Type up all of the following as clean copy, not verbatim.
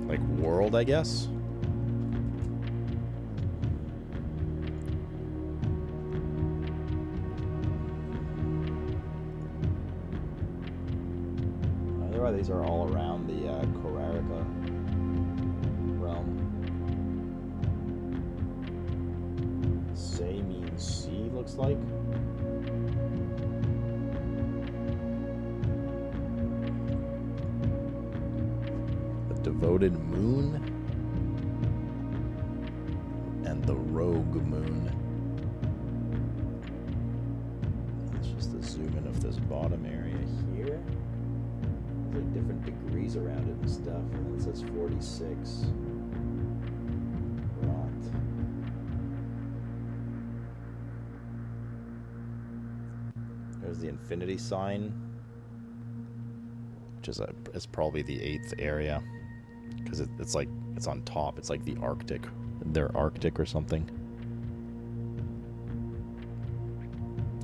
like world, I guess. Otherwise, these are all around the Korarica realm. Say means sea, looks like. Devoted Moon and the Rogue Moon. Let's just zoom in of this bottom area here. There's like different degrees around it and stuff. And then it says 46. Right. There's the infinity sign, which is it's probably the 8th area. Because it's like, it's on top. It's like the Arctic. They're Arctic or something.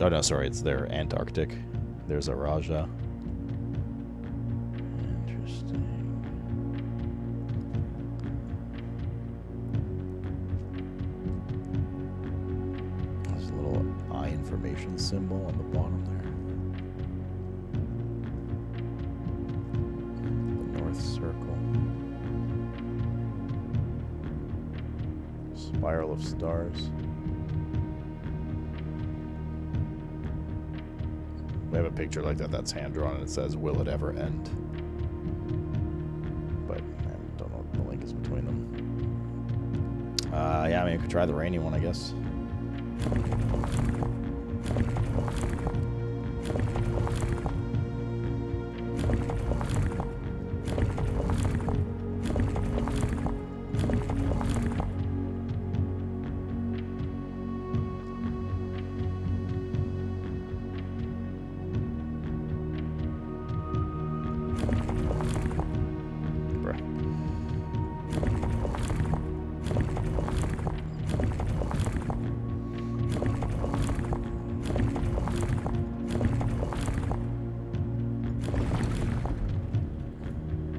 Oh, no, sorry. It's their Antarctic. There's a Raja. Interesting. There's a little eye information symbol on the bottom there. The North Circle. Spiral of stars. We have a picture like that that's hand-drawn and it says, "Will it ever end?" But I don't know what the link is between them. Yeah, I mean, we could try the rainy one, I guess.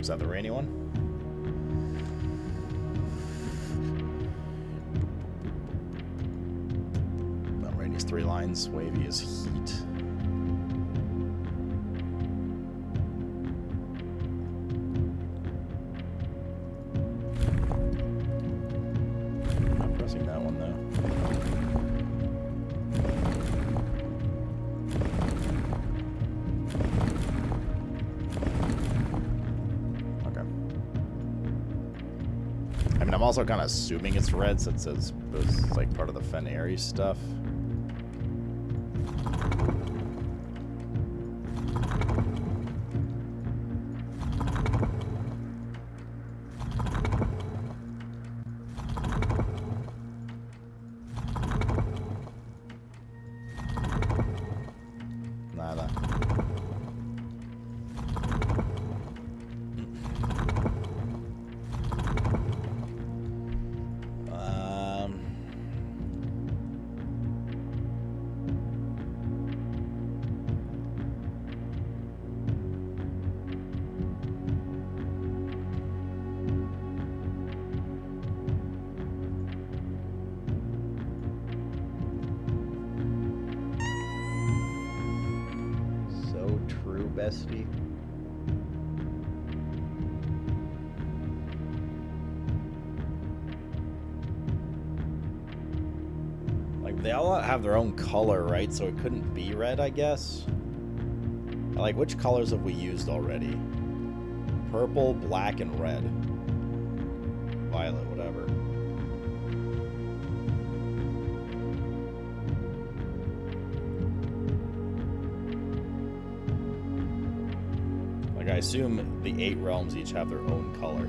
Is that the rainy one? Rainy's 3 lines. Wavy is heat. Not pressing that one though. I'm also kind of assuming it's red since it's like part of the Fenari stuff. Nada. Bestie. Like, they all have their own color, right? So it couldn't be red, I guess. Like, which colors have we used already? Purple, black, and red. Violet, whatever. I assume the 8 realms each have their own color.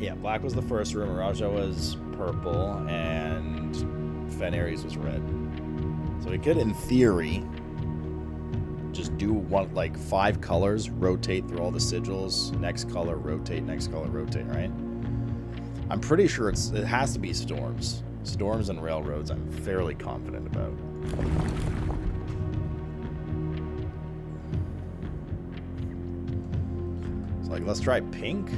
Yeah, black was the first room, Raja was purple, and Fenari's was red. So we could, in theory, just do one, like 5 colors, rotate through all the sigils, next color, rotate, right? I'm pretty sure it has to be storms. Storms and railroads, I'm fairly confident about. So, like, let's try pink.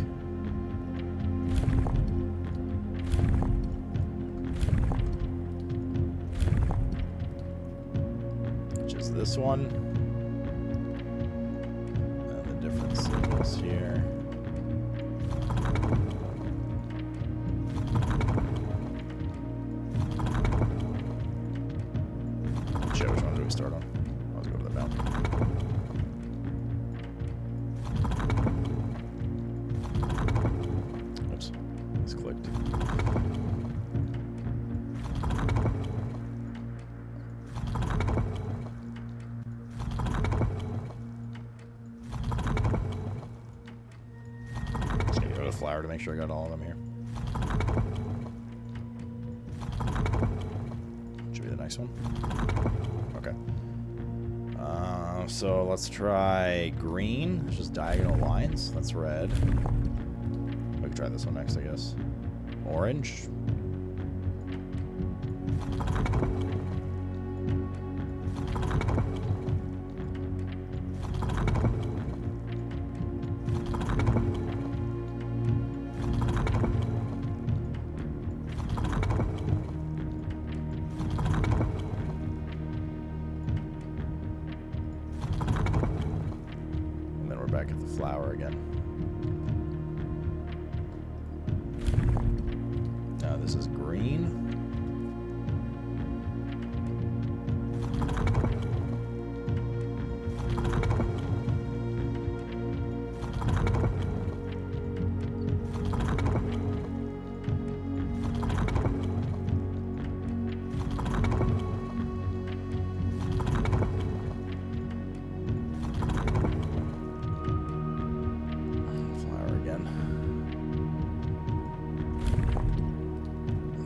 Which is this one. And the different symbols here. Shit, which one do we start on? Let's go to the boundary. Oops, it's clicked. Just gonna go to the flower to make sure I got all of them here. Should be the next one. Okay. So let's try green. It's just diagonal lines. That's red. We can try this one next, I guess. Orange. Back at the flower again. Now this is green.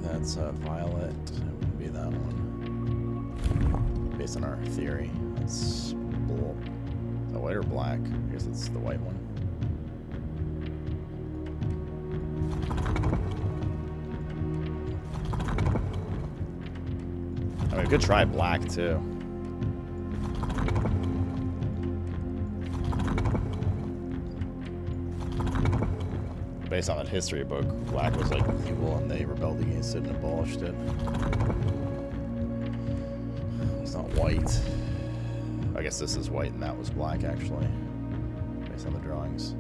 That's violet. It would be that one. Based on our theory. It's blue. Is that white or black? I guess it's the white one. I mean, we could try black too. Based on that history book, black was like evil and they rebelled against it and abolished it. It's not white. I guess this is white and that was black, actually, based on the drawings.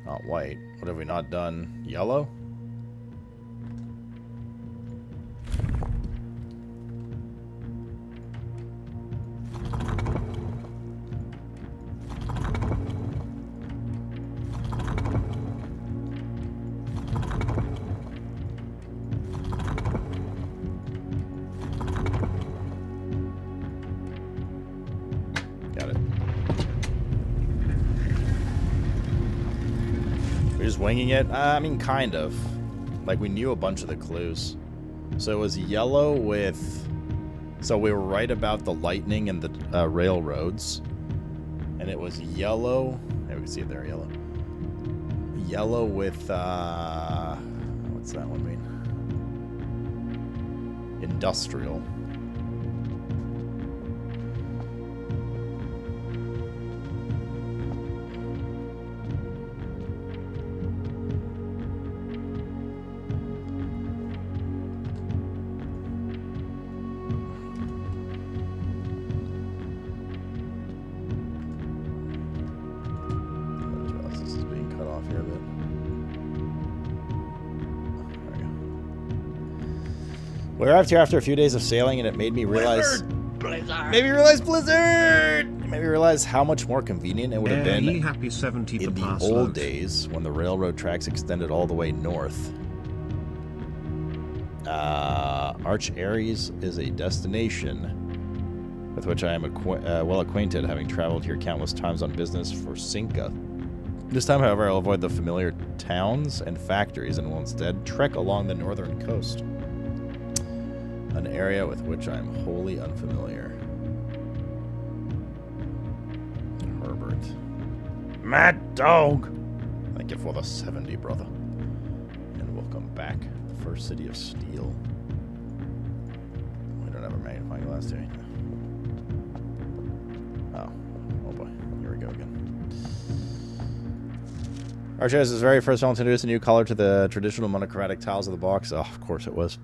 Not white. What have we not done? Yellow? Got it. We're just winging it? I mean, kind of. Like, we knew a bunch of the clues. So it was yellow with... So we were right about the lightning and the railroads. And it was yellow... There, we can see it there, yellow. Yellow with, what's that one mean? Industrial. We arrived here after a few days of sailing, and it made me realize... Blizzard! Made me realize Blizzard! It made me realize how much more convenient it would have been in the old days when the railroad tracks extended all the way north. Arch Aries is a destination with which I am well acquainted, having traveled here countless times on business for Cinca. This time, however, I'll avoid the familiar towns and factories and will instead trek along the northern coast. An area with which I am wholly unfamiliar. Herbert. Mad dog! Thank you for the 70, brother. And welcome back. The first city of steel. We don't have a magnifying glass, do we? Oh boy. Here we go again. Archers is very first film to introduce a new color to the traditional monochromatic tiles of the box. Oh, of course it was.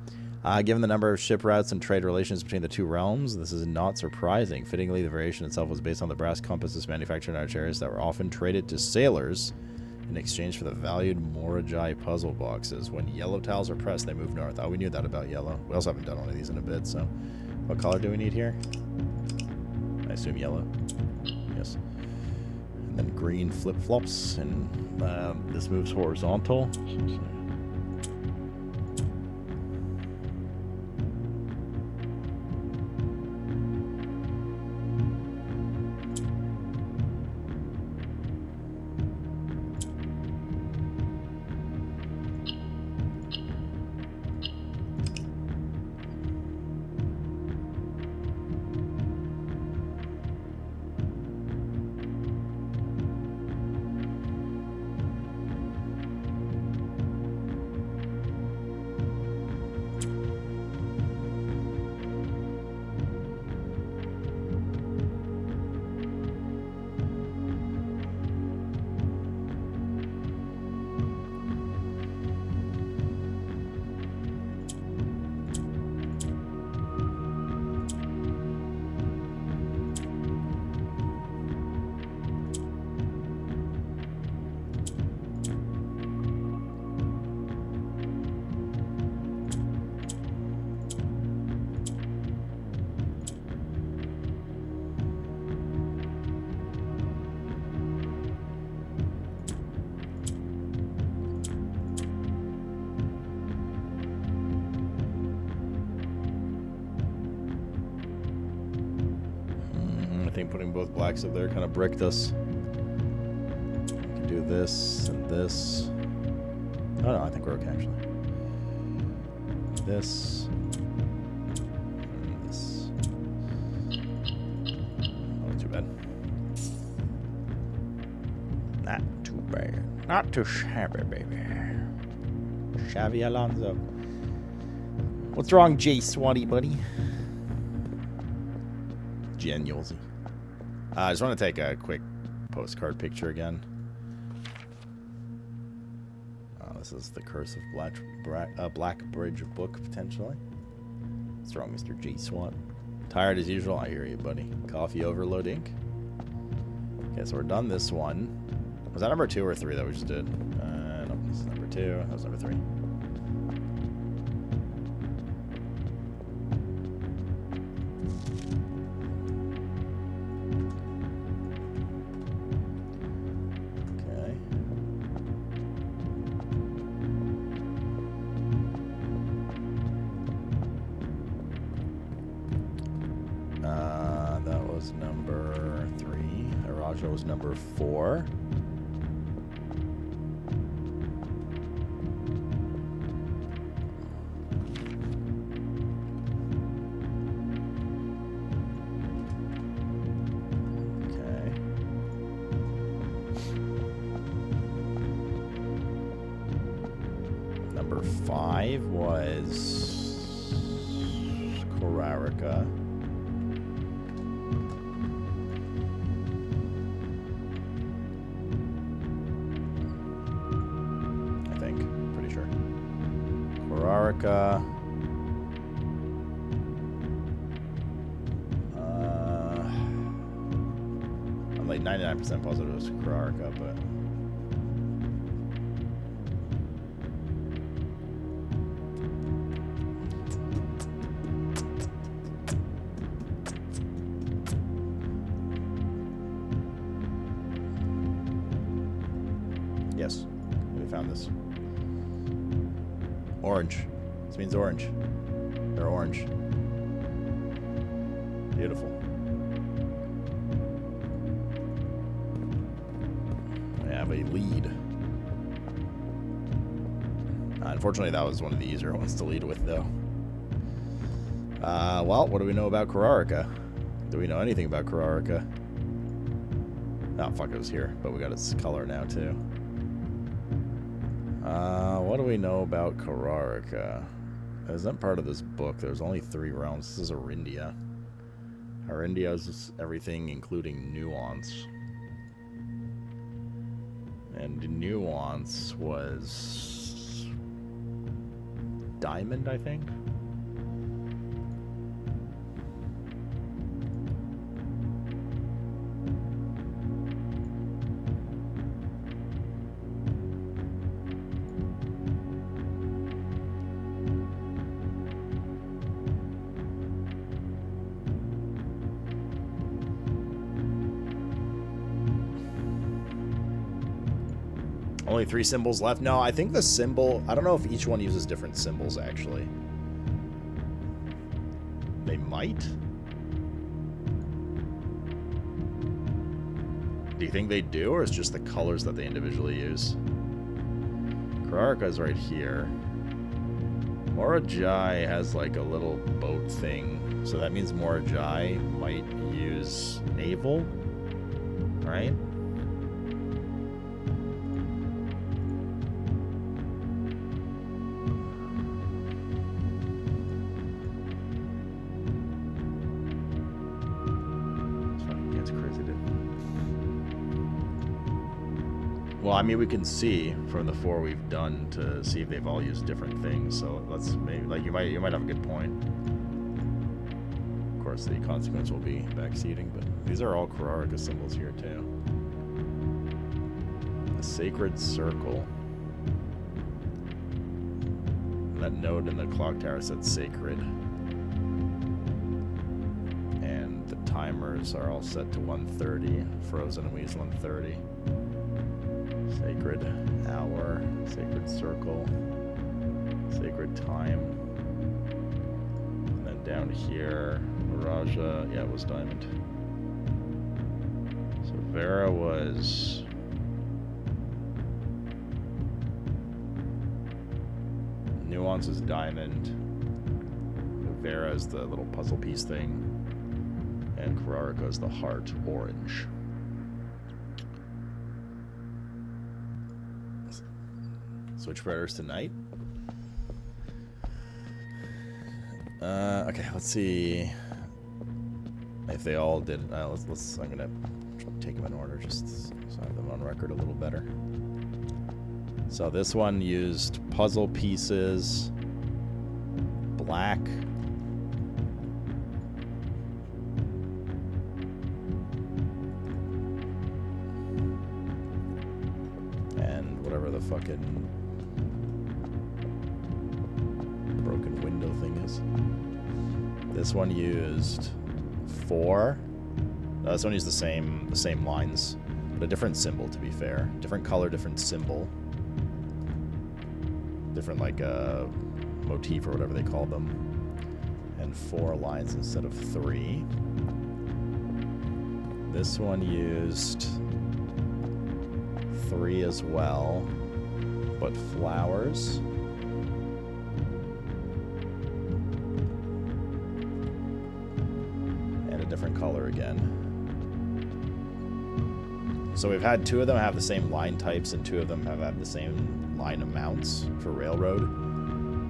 Given the number of ship routes and trade relations between the two realms, this is not surprising. Fittingly, the variation itself was based on the brass compasses manufactured in Archers that were often traded to sailors in exchange for the valued Morajai puzzle boxes. When yellow tiles are pressed, they move north. Oh, we knew that about yellow. We also haven't done one of these in a bit, so... What color do we need here? I assume yellow. Yes. And then green flip-flops, and this moves horizontal. Putting both blacks up there kind of bricked us. We can do this and this. Oh no, I think we're okay actually. This. And this. Not too bad. Not too bad. Not too shabby, baby. Shabby Alonzo. What's wrong, Jay Swatty, buddy? Genialsy. I just want to take a quick postcard picture again. This is the Curse of Black Bridge book, potentially. What's wrong, Mr. G SWAT? Tired as usual? I hear you, buddy. Coffee overload ink. Okay, so we're done this one. Was that number 2 or 3 that we just did? No, this is number 2. That was number 3. Number 3. Araja was number 4. Okay. Number 5 was Korarika. I'm like 99% positive it was Kararika, but yes, we found this. Orange. This means orange. They're orange. Beautiful. We have a lead. Unfortunately, that was one of the easier ones to lead with, though. Well, what do we know about Kararika? Do we know anything about Kararika? Oh, fuck, it was here, but we got its color now, too. What do we know about Kararika? Isn't part of this book. There's only 3 realms. This is Arindia. Arindia is everything, including nuance. And nuance was diamond, I think. Only 3 symbols left? No, I think the symbol... I don't know if each one uses different symbols, actually. They might? Do you think they do, or is it just the colors that they individually use? Kararika's right here. Morajai has like a little boat thing. So that means Morajai might use naval, right? Well, I mean, we can see from the 4 we've done to see if they've all used different things. So let's maybe, like, you might have a good point. Of course, the consequence will be backseating, but these are all Kararika symbols here too. The sacred circle. That node in the clock tower said sacred, and the timers are all set to 1:30. Frozen and Weasel 1:30. Sacred hour, sacred circle, sacred time. And then down here, Raja, yeah, it was diamond. So Vera was... Nuance is diamond. Vera is the little puzzle piece thing. And Kararika is the heart, orange. Switch predators tonight. Okay, let's see if they all did. Let's. I'm gonna take them in order, just so I have them on record a little better. So this one used puzzle pieces, black, and whatever the fucking broken window thing is. This one used 4. No, this one used the same lines, but a different symbol, to be fair. Different color, different symbol. Different, like, motif or whatever they call them. And 4 lines instead of 3. This one used 3 as well, but flowers. Different color again. So we've had 2 of them have the same line types and 2 of them have had the same line amounts for railroad.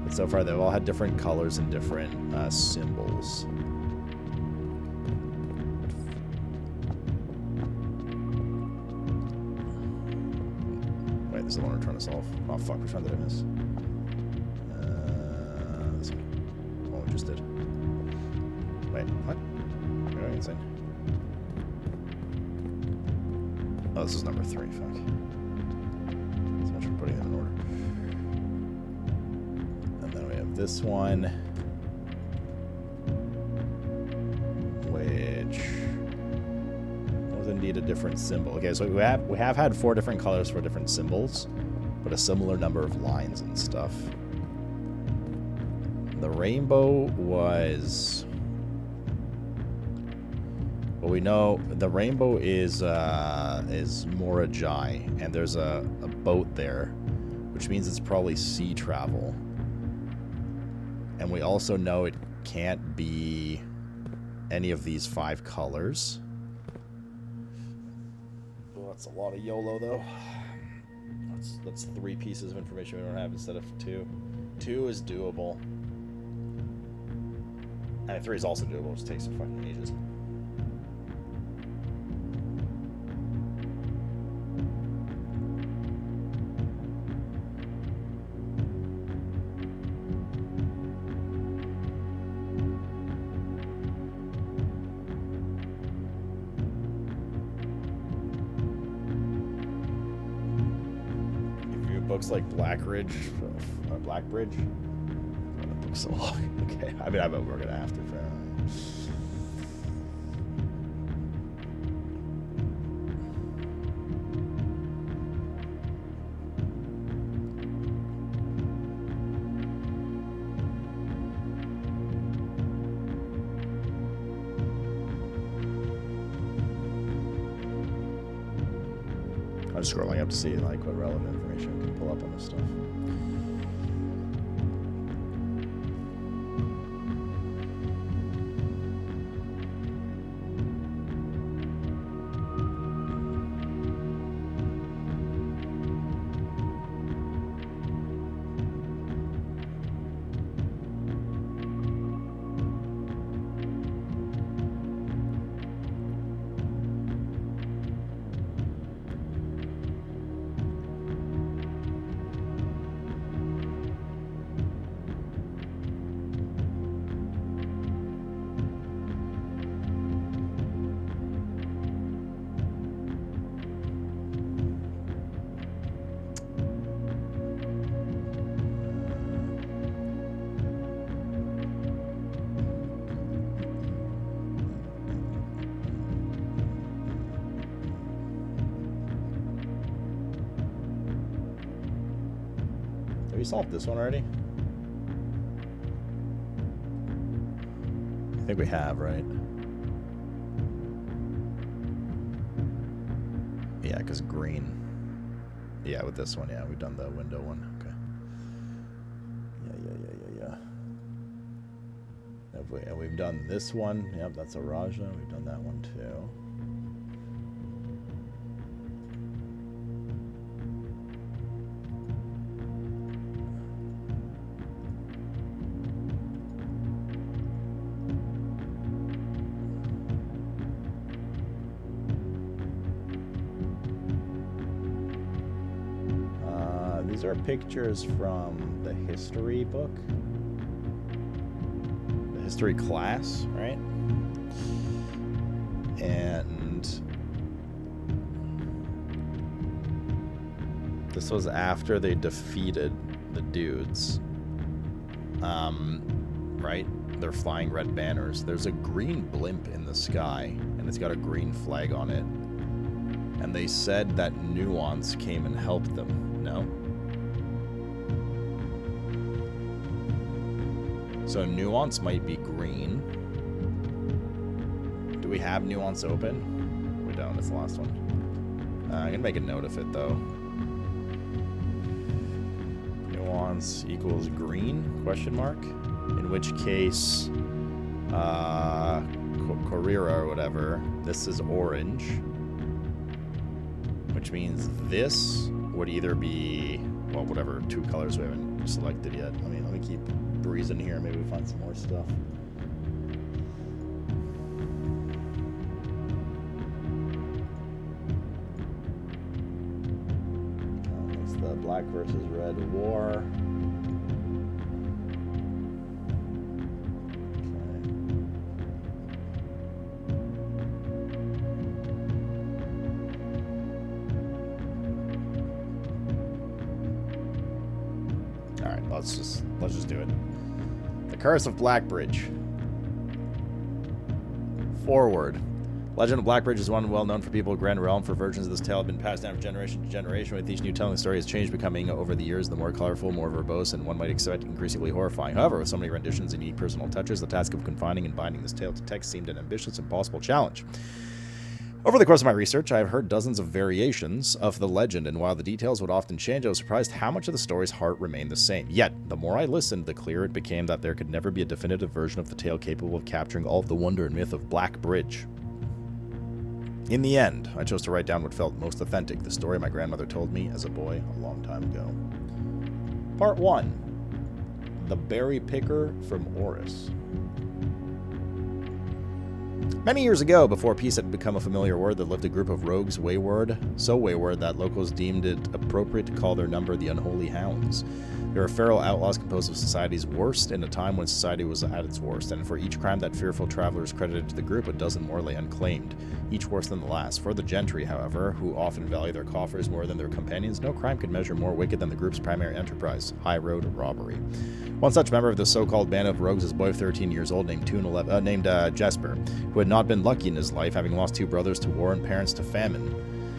But so far they've all had different colors and different symbols. Wait, this is the one we're trying to solve. Oh fuck, which one did I miss? This one. Oh, we just did. Wait, what? Insane. Oh, this is number 3. Fuck. So much for putting them in order. And then we have this one, which was indeed a different symbol. Okay, so we have had 4 different colors for different symbols, but a similar number of lines and stuff. The rainbow was... Well, we know the rainbow is Morajai, and there's a boat there, which means it's probably sea travel. And we also know it can't be any of these 5 colors. Oh, that's a lot of YOLO, though. That's 3 pieces of information we don't have instead of 2. 2 is doable. And 3 is also doable. It just takes some fucking ages. Books like Blackbridge. Oh, that book's so long. Okay, I bet we're gonna have to. I'm just scrolling up to see like what relevant information we can pull up on this stuff. Have we solved this one already? I think we have, right? Yeah, because green. Yeah, with this one, yeah, we've done the window one. Okay. Yeah. And we've done this one. Yep, that's a Raja. We've done that one too. These are pictures from the history book. The history class, right? And this was after they defeated the dudes. Right? They're flying red banners. There's a green blimp in the sky, and it's got a green flag on it. And they said that Nuance came and helped them. No? So Nuance might be green. Do we have Nuance open? We don't. It's the last one. I'm gonna make a note of it though. Nuance equals green? Question mark. In which case, Correra or whatever. This is orange, which means this would either be, well, whatever 2 colors we haven't selected yet. I mean, let me keep breezing here. Maybe we find some more stuff. It's the black versus red war. Okay. All right, let's just do it. The Curse of Blackbridge. Forward. Legend of Blackbridge is one well known for people of Grand Realm, for versions of this tale have been passed down from generation to generation. With each new telling, the story has changed, becoming over the years the more colorful, more verbose, and one might expect increasingly horrifying. However, with so many renditions and unique personal touches, the task of confining and binding this tale to text seemed an ambitious, impossible challenge. Over the course of my research, I have heard dozens of variations of the legend, and while the details would often change, I was surprised how much of the story's heart remained the same. Yet, the more I listened, the clearer it became that there could never be a definitive version of the tale capable of capturing all of the wonder and myth of Black Bridge. In the end, I chose to write down what felt most authentic, the story my grandmother told me as a boy a long time ago. Part 1. The Berry Picker from Oris. Many years ago, before peace had become a familiar word, there lived a group of rogues wayward, so wayward that locals deemed it appropriate to call their number the Unholy Hounds. They were feral outlaws composed of society's worst in a time when society was at its worst, and for each crime that fearful travelers credited to the group, a dozen more lay unclaimed, each worse than the last. For the gentry, however, who often value their coffers more than their companions, no crime could measure more wicked than the group's primary enterprise, high-road robbery. One such member of the so-called band of rogues is a boy of 13 years old named Jasper, who had not been lucky in his life, having lost 2 brothers to war and parents to famine.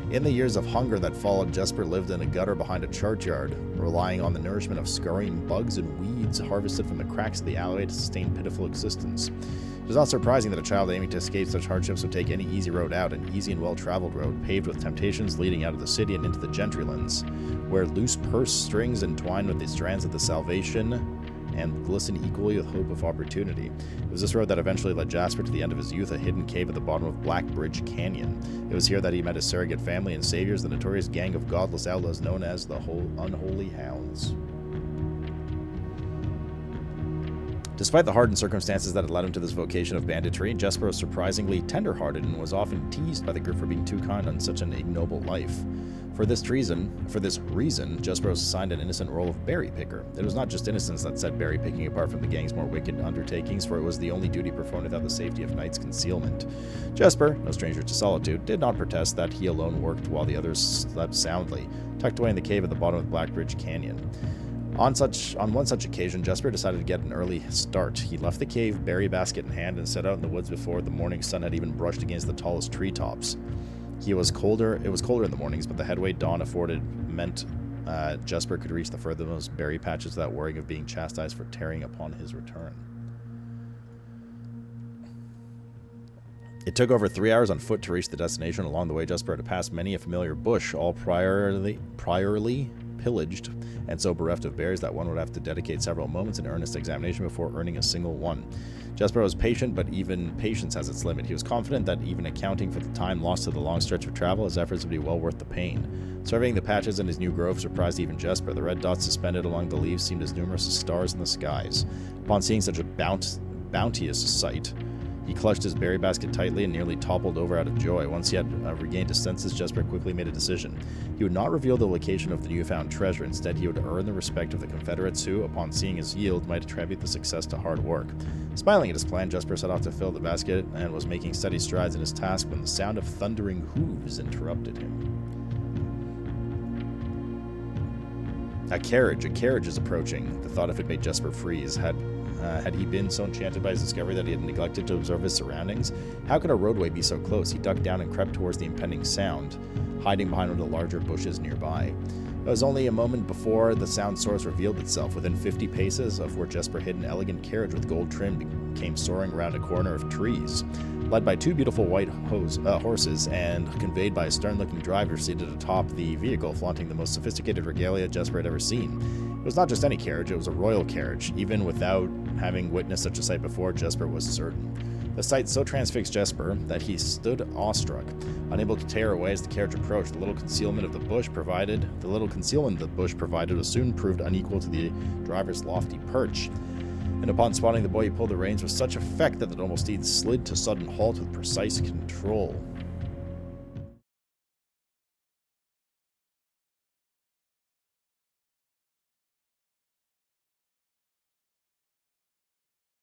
In the years of hunger that followed, Jasper lived in a gutter behind a churchyard, relying on the nourishment of scurrying bugs and weeds harvested from the cracks of the alleyway to sustain pitiful existence. It is not surprising that a child aiming to escape such hardships would take any easy road out, an easy and well-traveled road, paved with temptations leading out of the city and into the gentrylands, where loose purse strings entwined with the strands of the salvation and glisten equally with hope of opportunity. It was this road that eventually led Jasper to the end of his youth, a hidden cave at the bottom of Black Bridge Canyon. It was here that he met his surrogate family and saviors, the notorious gang of godless outlaws known as the Unholy Hounds. Despite the hardened circumstances that had led him to this vocation of banditry, Jasper was surprisingly tender-hearted and was often teased by the group for being too kind on such an ignoble life. For this reason, Jasper was assigned an innocent role of berry picker. It was not just innocence that set berry picking apart from the gang's more wicked undertakings, for it was the only duty performed without the safety of night's concealment. Jasper, no stranger to solitude, did not protest that he alone worked while the others slept soundly, tucked away in the cave at the bottom of Black Bridge Canyon. On one such occasion, Jasper decided to get an early start. He left the cave, berry basket in hand, and set out in the woods before the morning sun had even brushed against the tallest treetops. It was colder in the mornings, but the headway dawn afforded meant Jasper could reach the furthermost berry patches without worrying of being chastised for tarrying upon his return. It took over 3 hours on foot to reach the destination. Along the way, Jasper had to pass many a familiar bush, all priorly pillaged, and so bereft of berries that one would have to dedicate several moments in earnest examination before earning a single one. Jasper was patient, but even patience has its limit. He was confident that even accounting for the time lost to the long stretch of travel, his efforts would be well worth the pain. Surveying the patches in his new grove surprised even Jasper. The red dots suspended along the leaves seemed as numerous as stars in the skies. Upon seeing such a bounteous sight, he clutched his berry basket tightly and nearly toppled over out of joy. Once he had regained his senses, Jasper quickly made a decision. He would not reveal the location of the newfound treasure. Instead, he would earn the respect of the Confederates who, upon seeing his yield, might attribute the success to hard work. Smiling at his plan, Jasper set off to fill the basket and was making steady strides in his task when the sound of thundering hooves interrupted him. A carriage is approaching. The thought of it made Jasper freeze. Had he been so enchanted by his discovery that he had neglected to observe his surroundings? How could a roadway be so close? He ducked down and crept towards the impending sound, hiding behind one of the larger bushes nearby. It was only a moment before the sound source revealed itself. Within 50 paces of where Jasper hid, an elegant carriage with gold trim came soaring around a corner of trees. Led by 2 beautiful white horses and conveyed by a stern-looking driver seated atop the vehicle, flaunting the most sophisticated regalia Jasper had ever seen. It was not just any carriage, it was a royal carriage. Even without having witnessed such a sight before, Jasper was certain. The sight so transfixed Jasper that he stood awestruck, unable to tear away as the carriage approached. The little concealment the bush provided was soon proved unequal to the driver's lofty perch. And upon spotting the boy, he pulled the reins with such effect that the noble steed slid to sudden halt with precise control.